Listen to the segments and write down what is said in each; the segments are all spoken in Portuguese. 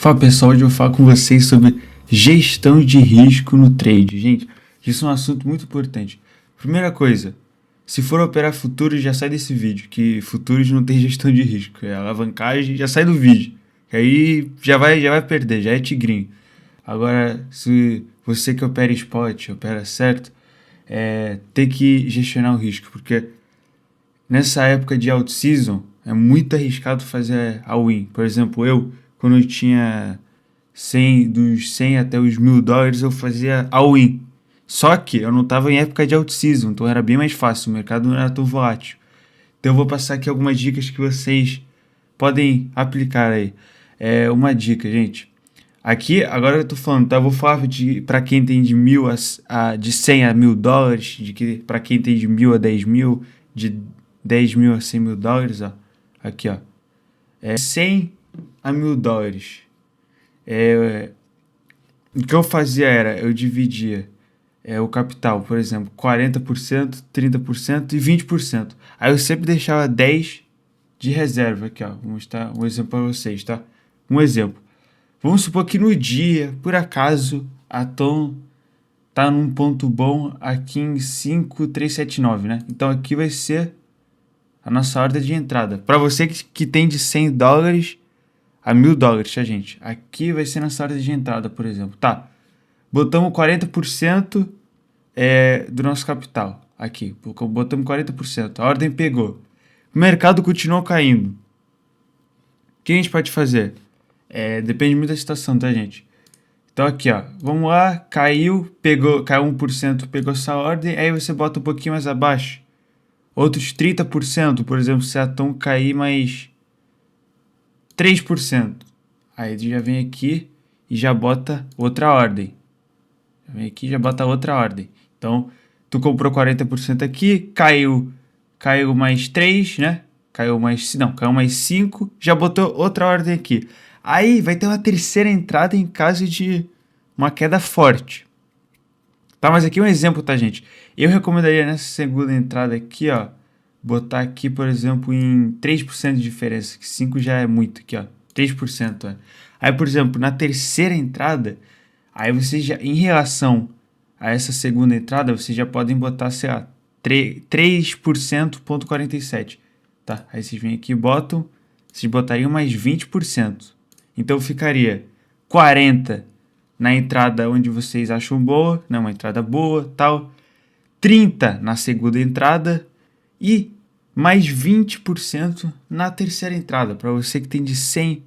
Fala pessoal, hoje eu vou falar com vocês sobre gestão de risco no trade. Gente, isso é um assunto muito importante. Primeira coisa, se for operar futuros, já sai desse vídeo, que futuros não tem gestão de risco. É alavancagem, já sai do vídeo. Que aí já vai perder, já é tigrinho. Agora, se você que opera spot, opera certo, tem que gestionar o risco, porque nessa época de out-season é muito arriscado fazer all-in. Por exemplo, quando eu tinha dos 100 até os $1.000, eu fazia all-in. Só que eu não estava em época de out-season, então era bem mais fácil, o mercado não era tão volátil. Então eu vou passar aqui algumas dicas que vocês podem aplicar aí. Uma dica, gente. Aqui, agora eu tô falando, tá? Eu vou falar para quem tem de 100 a $1.000, para quem tem de 1.000 a 10.000, de 10.000 a 100 mil dólares, ó. Aqui, ó. 100 a $1.000. O que eu fazia era, eu dividia o capital, por exemplo, 40%, 30% e 20%. Aí eu sempre deixava 10 de reserva aqui, ó. Vou mostrar um exemplo para vocês, tá? Um exemplo. Vamos supor que no dia, por acaso, a Tom tá num ponto bom aqui em 5,379, né? Então aqui vai ser a nossa ordem de entrada. Para você que tem de 100 dólares a $1.000, tá, gente? Aqui vai ser nossa ordem de entrada, por exemplo. Tá, botamos 40% do nosso capital. Aqui, botamos 40%. A ordem pegou. O mercado continuou caindo. O que a gente pode fazer? Depende muito da situação, tá, gente? Então aqui, ó, vamos lá, caiu 1%, pegou essa ordem, aí você bota um pouquinho mais abaixo. Outros 30%, por exemplo, se a Tom cair mais 3%. Aí tu já vem aqui e já bota outra ordem. Já vem aqui e já bota outra ordem. Então, tu comprou 40% aqui, caiu mais 3, né? Caiu mais 5, já botou outra ordem aqui. Aí vai ter uma terceira entrada em caso de uma queda forte. Tá, mas aqui é um exemplo, tá, gente? Eu recomendaria nessa segunda entrada aqui, ó, botar aqui, por exemplo, em 3% de diferença, que 5 já é muito aqui, ó, 3%. Ó. Aí, por exemplo, na terceira entrada, aí vocês já, em relação a essa segunda entrada, vocês já podem botar, sei lá, 3%,47, tá? Aí vocês vêm aqui e botam, vocês botariam mais 20%. Então ficaria 40 na entrada onde vocês acham boa, né, uma entrada boa, tal. 30 na segunda entrada e mais 20% na terceira entrada, para você que tem de 100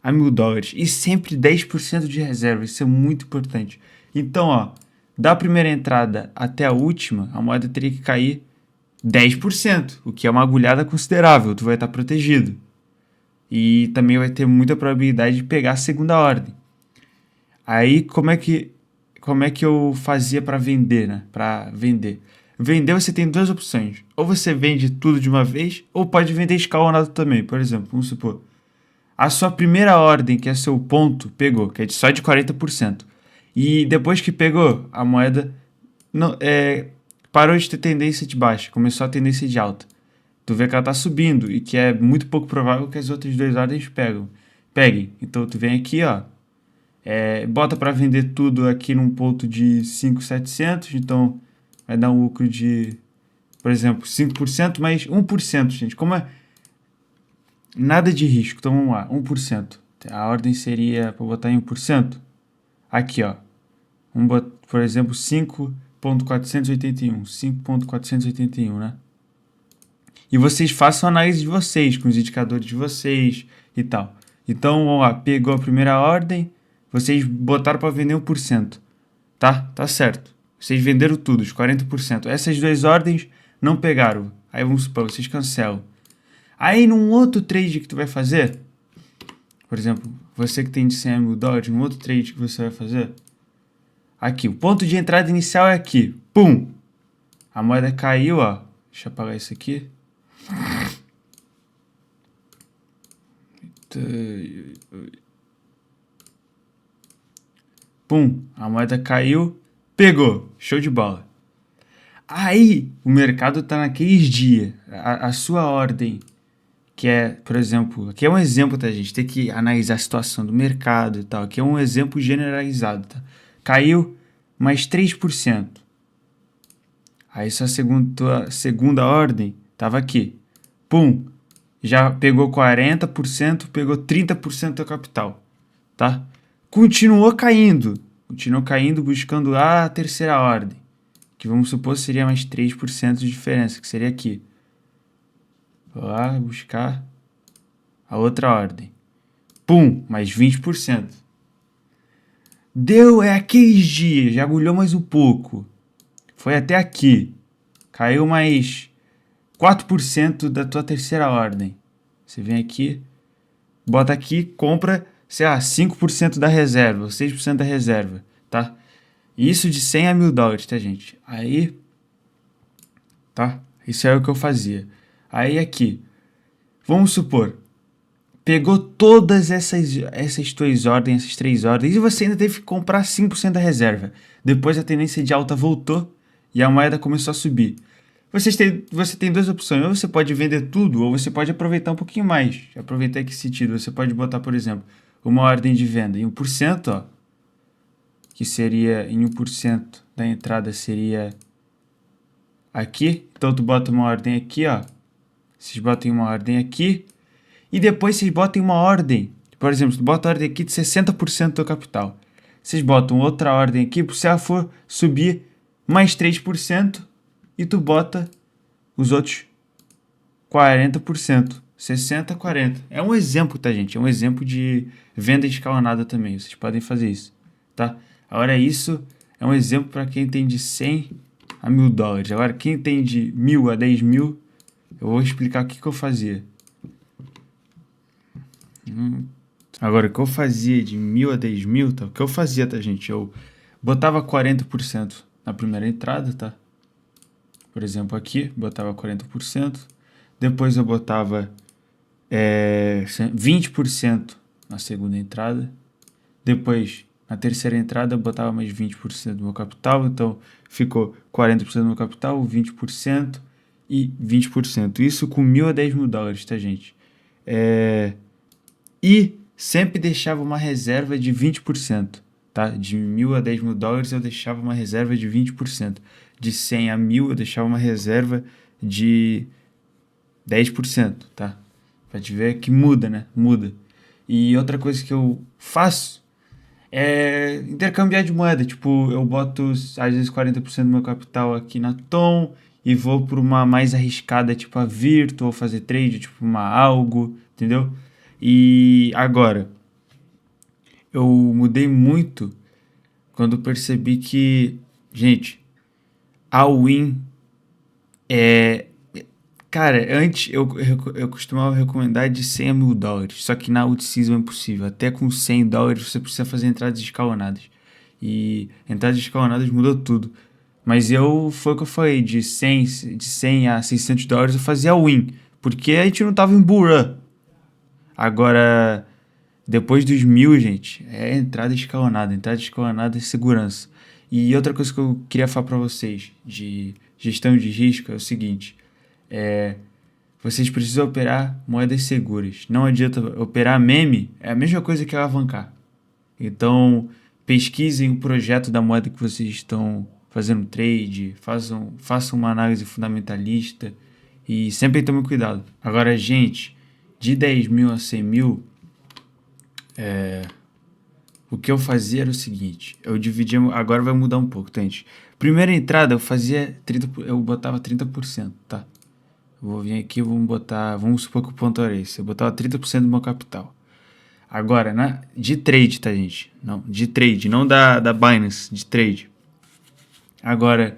a $1.000. E sempre 10% de reserva, isso é muito importante. Então, ó, da primeira entrada até a última, a moeda teria que cair 10%, o que é uma agulhada considerável, tu vai estar protegido. E também vai ter muita probabilidade de pegar a segunda ordem. Aí, como é que eu fazia para vender, né? Para vender. Vender, você tem duas opções. Ou você vende tudo de uma vez, ou pode vender escalonado também. Por exemplo, vamos supor, a sua primeira ordem, que é seu ponto, pegou, que é só de 40%. E depois que pegou, a moeda não, parou de ter tendência de baixa, começou a tendência de alta. Tu vê que ela tá subindo e que é muito pouco provável que as outras duas ordens peguem. Então tu vem aqui, ó, bota para vender tudo aqui num ponto de 5.700, então vai dar um lucro de, por exemplo, 5%, mas 1%, gente. Como é nada de risco, então vamos lá, 1%. A ordem seria para botar em 1%. Aqui, ó. Vamos botar, por exemplo, 5.481, né? E vocês façam a análise de vocês, com os indicadores de vocês e tal. Então, vamos lá, pegou a primeira ordem, vocês botaram para vender 1%, tá? Tá certo. Vocês venderam tudo, os 40%. Essas duas ordens não pegaram. Aí vamos supor, vocês cancelam. Aí num outro trade que tu vai fazer, por exemplo, você que tem de 100 mil dólares, num outro trade que você vai fazer, aqui, o ponto de entrada inicial é aqui. Pum! A moeda caiu, ó. Deixa eu apagar isso aqui. Pum! A moeda caiu, pegou. Show de bola. Aí, o mercado tá naqueles dias. A sua ordem que é, por exemplo, aqui é um exemplo, tá, gente? Tem que analisar a situação do mercado e tal. Aqui é um exemplo generalizado, tá? Caiu mais 3%. Aí sua segunda ordem tava aqui. Pum! Já pegou 40%, pegou 30% do capital, tá? Continuou caindo, buscando a terceira ordem, que vamos supor seria mais 3% de diferença, que seria aqui. Vou lá buscar a outra ordem. Pum, mais 20%. Deu, é aqueles dias, já agulhou mais um pouco. Foi até aqui. Caiu mais 4% da tua terceira ordem. Você vem aqui, bota aqui, compra, sei lá, 5% da reserva, ou 6% da reserva, tá? Isso de 100 a $1.000, tá, gente? Aí, tá? Isso é o que eu fazia. Aí aqui, vamos supor, pegou todas essas tuas ordens, essas 3 ordens, e você ainda teve que comprar 5% da reserva. Depois a tendência de alta voltou e a moeda começou a subir. Você tem duas opções. Ou você pode vender tudo, ou você pode aproveitar um pouquinho mais. Aproveitar que sentido. Você pode botar, por exemplo, uma ordem de venda em 1%, ó, que seria em 1% da entrada seria aqui. Então tu bota uma ordem aqui, ó. Vocês botem uma ordem aqui. E depois vocês botem uma ordem. Por exemplo, tu bota a ordem aqui de 60% do capital. Vocês botam outra ordem aqui, se ela for subir mais 3%, e tu bota os outros 40%. 60, 40. É um exemplo, tá, gente? É um exemplo de venda escalonada também. Vocês podem fazer isso, tá? Agora, isso é um exemplo para quem tem de 100 a $1.000. Agora, quem tem de 1.000 a 10.000, eu vou explicar o que eu fazia. Agora, o que eu fazia de 1.000 a 10.000, tá? O que eu fazia, tá, gente? Eu botava 40% na primeira entrada, tá? Por exemplo, aqui, botava 40%. Depois eu botava 20% na segunda entrada. Depois, na terceira entrada, eu botava mais 20% do meu capital. Então, ficou 40% do meu capital, 20% e 20%. Isso com 1.000 a 10.000 dólares, tá, gente? E sempre deixava uma reserva de 20%, tá? De 1.000 a 10.000 dólares eu deixava uma reserva de 20%. De 100 a 1.000 eu deixava uma reserva de 10%, tá? Pra te ver que muda, né? Muda. E outra coisa que eu faço é intercambiar de moeda. Tipo, eu boto às vezes 40% do meu capital aqui na Tom e vou por uma mais arriscada, tipo a Virtu, ou fazer trade, tipo uma Algo, entendeu? E agora, eu mudei muito quando percebi que, gente, a Win é. Cara, antes eu costumava recomendar de 100 a 1.000 dólares, só que na Out-Season é impossível. Até com 100 dólares você precisa fazer entradas escalonadas. E entradas escalonadas mudou tudo. Mas foi o que eu falei, de 100 a 600 dólares eu fazia Win, porque a gente não tava em bull run. Agora, depois dos 1.000, gente, é entrada escalonada é segurança. E outra coisa que eu queria falar para vocês de gestão de risco é o seguinte: vocês precisam operar moedas seguras. Não adianta operar meme, é a mesma coisa que alavancar. Então, pesquisem o projeto da moeda que vocês estão fazendo trade, façam uma análise fundamentalista e sempre tomem cuidado. Agora, gente, de 10.000 a 100.000, o que eu fazia era o seguinte, eu dividia, agora vai mudar um pouco, tá, gente? Primeira entrada eu botava 30%, tá? Eu vou vir aqui, vamos supor que o ponto era esse, eu botava 30% do meu capital. Agora, de trade, tá, gente? Não, de trade, não da Binance, de trade. Agora,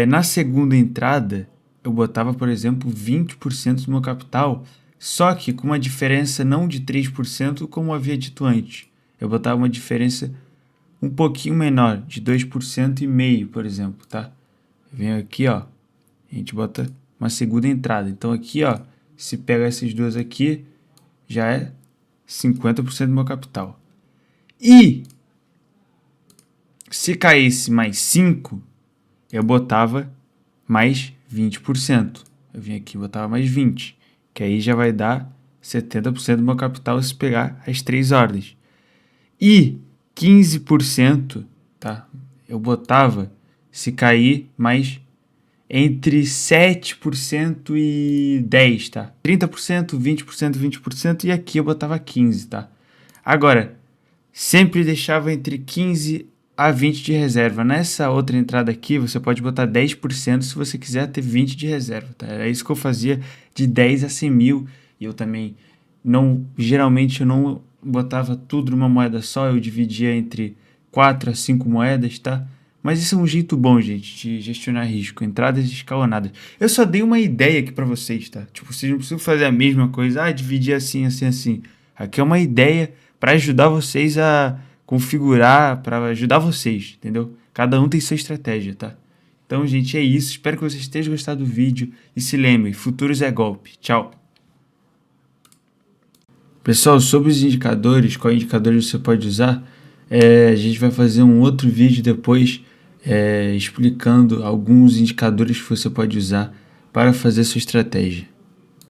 na segunda entrada, eu botava, por exemplo, 20% do meu capital, só que com uma diferença não de 3%, como havia dito antes. Eu botava uma diferença um pouquinho menor, de 2,5%, por exemplo, tá? Eu venho aqui, ó, a gente bota uma segunda entrada. Então aqui, ó, se pega essas duas aqui, já é 50% do meu capital. E se caísse mais 5, eu botava mais 20%. Eu vim aqui e botava mais 20. que aí já vai dar 70% do meu capital se pegar as 3 ordens. E 15%, tá? Eu botava se cair mais entre 7% e 10%, tá? 30%, 20%, 20% e aqui eu botava 15%, tá? Agora, sempre deixava entre 15 a 20 de reserva. Nessa outra entrada aqui, você pode botar 10% se você quiser ter 20 de reserva, tá? É isso que eu fazia de 10 a 100 mil. E eu também geralmente eu não botava tudo numa moeda só, eu dividia entre 4 a 5 moedas, tá? Mas isso é um jeito bom, gente, de gestionar risco, entradas escalonadas. Eu só dei uma ideia aqui pra vocês, tá? Tipo, vocês não precisam fazer a mesma coisa, dividir assim, assim, assim. Aqui é uma ideia para ajudar vocês a configurar, para ajudar vocês, entendeu? Cada um tem sua estratégia, tá? Então, gente, é isso. Espero que vocês tenham gostado do vídeo e se lembrem, futuros é golpe. Tchau! Pessoal, sobre os indicadores, qual indicadores você pode usar, a gente vai fazer um outro vídeo depois explicando alguns indicadores que você pode usar para fazer sua estratégia.